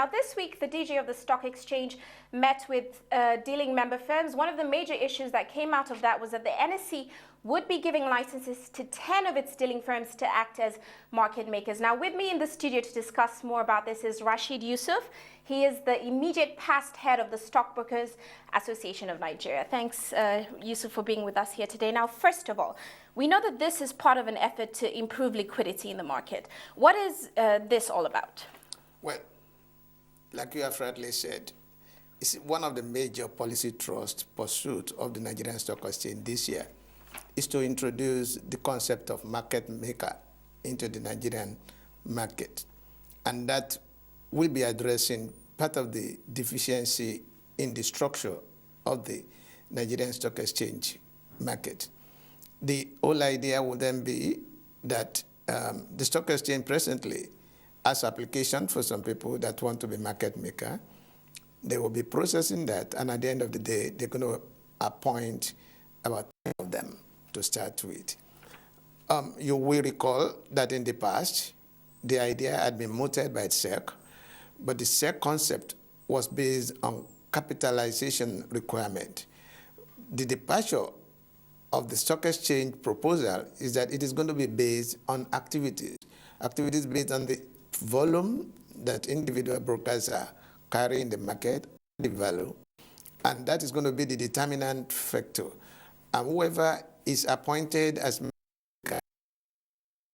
Now, this week, the DG of the Stock Exchange met with dealing member firms. One of the major issues that came out of that was that the NSE would be giving licenses to 10 of its dealing firms to act as market makers. Now, with me in the studio to discuss more about this is Rasheed Yusuf. He is the immediate past head of the Stockbrokers Association of Nigeria. Thanks, Yusuf, for being with us here today. Now, first of all, we know that this is part of an effort to improve liquidity in the market. What is this all about? Well, like you have rightly said, it's one of the major policy thrust pursuit of the Nigerian Stock Exchange this year is to introduce the concept of market maker into the Nigerian market. And that will be addressing part of the deficiency in the structure of the Nigerian Stock Exchange market. The whole idea would then be that the stock exchange presently has application for some people that want to be market maker. They will be processing that, and at the end of the day, they're going to appoint about 10 of them to start with. You will recall that in the past, the idea had been mooted by SEC, but the SEC concept was based on capitalization requirement. The departure of the stock exchange proposal is that it is going to be based on activities based on the volume that individual brokers are carrying in the market, the value, and that is going to be the determinant factor. And whoever is appointed as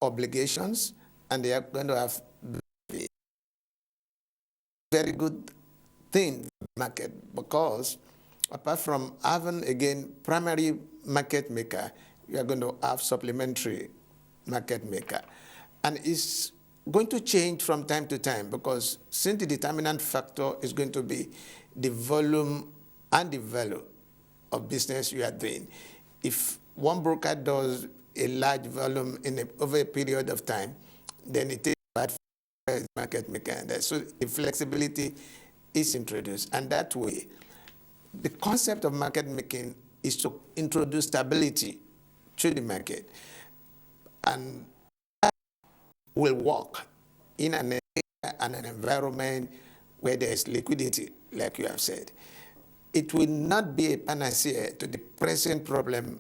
obligations, and they are going to have very good thing in the market, because apart from having, again, primary market maker, you are going to have supplementary market maker. And it's going to change from time to time, because since the determinant factor is going to be the volume and the value of business you are doing. If one broker does a large volume over a period of time, then it takes bad for the market maker. And so the flexibility is introduced. And that way, the concept of market making is to introduce stability to the market. And that will work in an area and an environment where there is liquidity, like you have said. It will not be a panacea to the present problem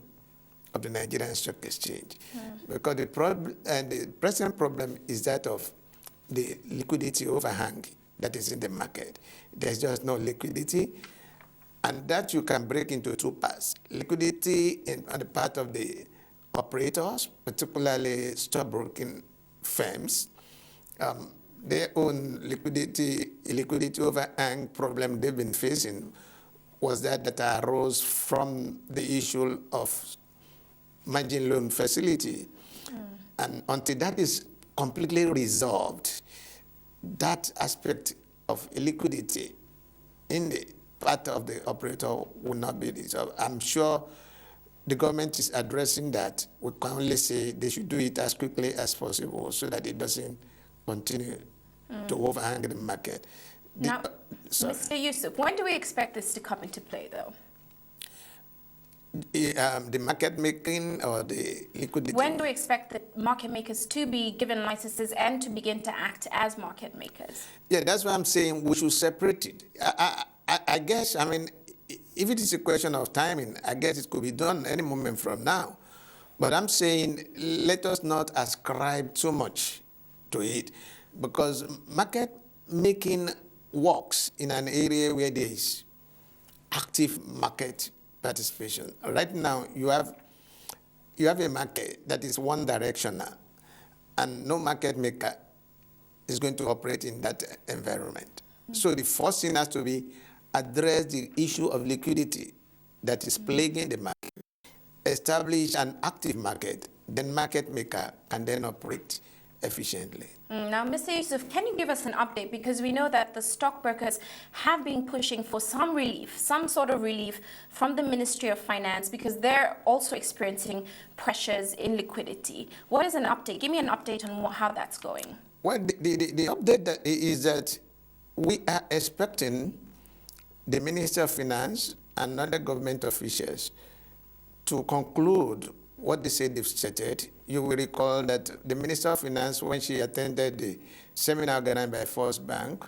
of the Nigerian Stock Exchange, because the present problem is that of the liquidity overhang that is in the market. There's just no liquidity, and that you can break into two parts. Liquidity on the part of the operators, particularly stockbroking firms. Their own liquidity overhang problem they've been facing was that arose from the issue of margin loan facility. And until that is completely resolved, that aspect of liquidity in the part of the operator will not be resolved. I'm sure the government is addressing that. We can only say they should do it as quickly as possible so that it doesn't continue to overhang the market. Now, Mr. Yusuf, when do we expect this to come into play, though? The market making or the liquidity? When do we expect the market makers to be given licenses and to begin to act as market makers? Yeah, that's why I'm saying we should separate it. I guess, I mean, if it is a question of timing, I guess it could be done any moment from now. But I'm saying let us not ascribe too much to it, because market making works in an area where there is active market participation. Right now, you have a market that is one directional, and no market maker is going to operate in that environment. So the first thing has to be address the issue of liquidity that is plaguing the market, establish an active market, then market maker can then operate efficiently. Now, Mr. Yusuf, can you give us an update? Because we know that the stockbrokers have been pushing for some relief, some sort of relief from the Ministry of Finance, because they're also experiencing pressures in liquidity. What is an update? Give me an update on how that's going. Well, the update is that we are expecting the Minister of Finance and other government officials to conclude what they said they've stated. You will recall that the Minister of Finance, when she attended the seminar organized by First Bank,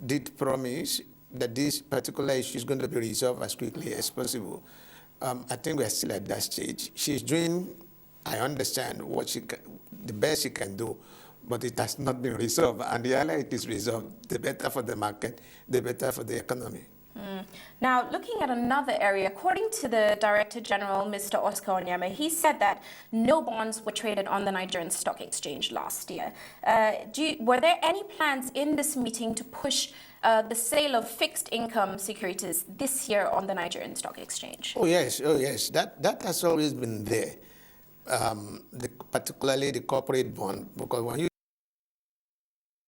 did promise that this particular issue is going to be resolved as quickly as possible. I think we're still at that stage. She's doing, I understand, the best she can do, but it has not been resolved. And the earlier it is resolved, the better for the market, the better for the economy. Now, looking at another area, according to the Director General, Mr. Oscar Onyema, he said that no bonds were traded on the Nigerian Stock Exchange last year. Were there any plans in this meeting to push the sale of fixed income securities this year on the Nigerian Stock Exchange? Oh yes. That has always been there, particularly the corporate bond, because when you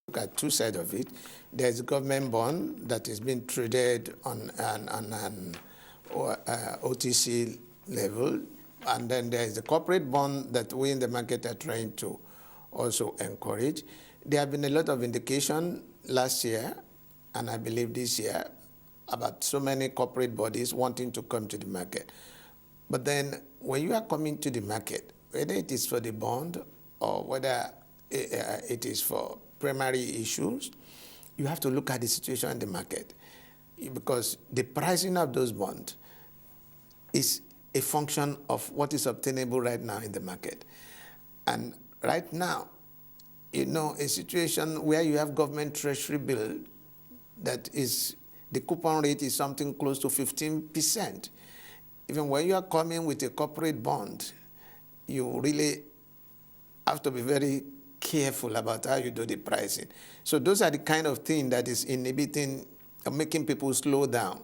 look at two sides of it, there's a government bond that is being traded on an OTC level, and then there's the corporate bond that we in the market are trying to also encourage. There have been a lot of indication last year, and I believe this year, about so many corporate bodies wanting to come to the market. But then when you are coming to the market, whether it is for the bond or whether it is for primary issues, you have to look at the situation in the market, because the pricing of those bonds is a function of what is obtainable right now in the market. And right now, a situation where you have government treasury bill that is, the coupon rate is something close to 15%. Even when you are coming with a corporate bond, you really have to be very careful about how you do the pricing. So those are the kind of things that is inhibiting, making people slow down.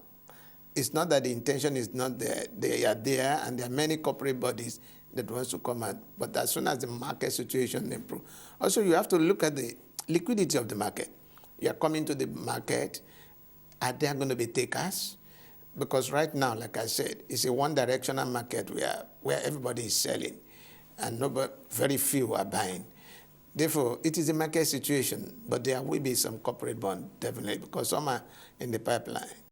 It's not that the intention is not there. They are there, and there are many corporate bodies that wants to come out. But as soon as the market situation improves. Also, you have to look at the liquidity of the market. You are coming to the market, are there going to be takers? Because right now, like I said, it's a one-directional market where everybody is selling, and very few are buying. Therefore, it is a market situation, but there will be some corporate bond, definitely, because some are in the pipeline.